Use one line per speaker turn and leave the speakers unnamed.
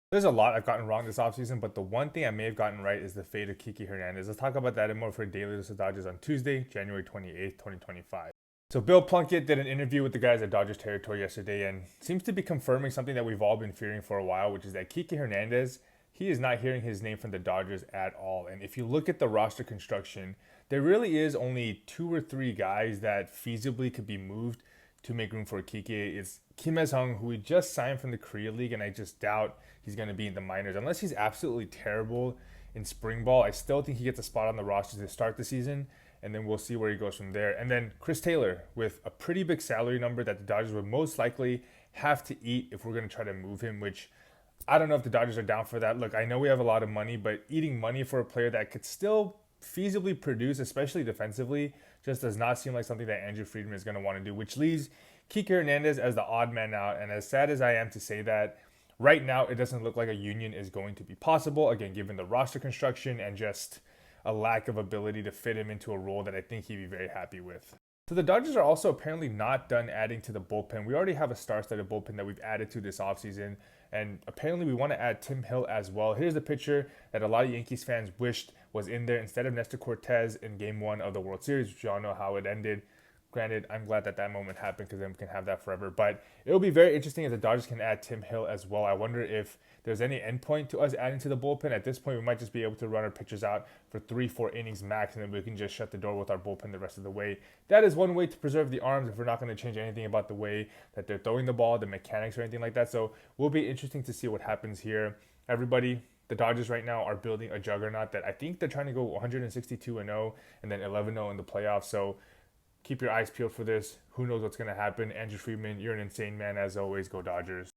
There's a lot I've gotten wrong this offseason, but the one thing I may have gotten right is the fate of Kiki Hernandez. Let's talk about that in more for Daily List of Dodgers on Tuesday, January 28th, 2025. So Bill Plunkett did an interview with the guys at Dodgers territory yesterday and seems to be confirming something that we've all been fearing for a while, which is that Kiki Hernandez, he is not hearing his name from the Dodgers at all. And if you look at the roster construction, there really is only two or three guys that feasibly could be moved to make room for Kiki. It's Kim Hung, who we just signed from the Korea League, and I just doubt he's going to be in the minors unless he's absolutely terrible in spring ball. I still think he gets a spot on the roster to start the season, and then we'll see where he goes from there. And then Chris Taylor with a pretty big salary number that the Dodgers would most likely have to eat if we're going to try to move him, which I don't know if the Dodgers are down for that. Look, I know we have a lot of money, but eating money for a player that could still feasibly produce, especially defensively, just does not seem like something that Andrew Friedman is going to want to do, which leaves Kike Hernandez as the odd man out. And as sad as I am to say that, right now it doesn't look like a union is going to be possible, again, given the roster construction and just a lack of ability to fit him into a role that I think he'd be very happy with. So the Dodgers are also apparently not done adding to the bullpen. We already have a star-studded bullpen that we've added to this offseason, and apparently we want to add Tim Hill as well. Here's the pitcher that a lot of Yankees fans wished was in there instead of Nestor Cortez in Game 1 of the World Series, which you all know how it ended. Granted, I'm glad that that moment happened because then we can have that forever. But it'll be very interesting if the Dodgers can add Tim Hill as well. I wonder if there's any endpoint to us adding to the bullpen. At this point, we might just be able to run our pitchers out for 3-4 innings max, and then we can just shut the door with our bullpen the rest of the way. That is one way to preserve the arms if we're not going to change anything about the way that they're throwing the ball, the mechanics, or anything like that. So will be interesting to see what happens here. Everybody, the Dodgers right now are building a juggernaut that I think they're trying to go 162-0 and then 11-0 in the playoffs. So keep your eyes peeled for this. Who knows what's going to happen? Andrew Friedman, you're an insane man as always. Go Dodgers.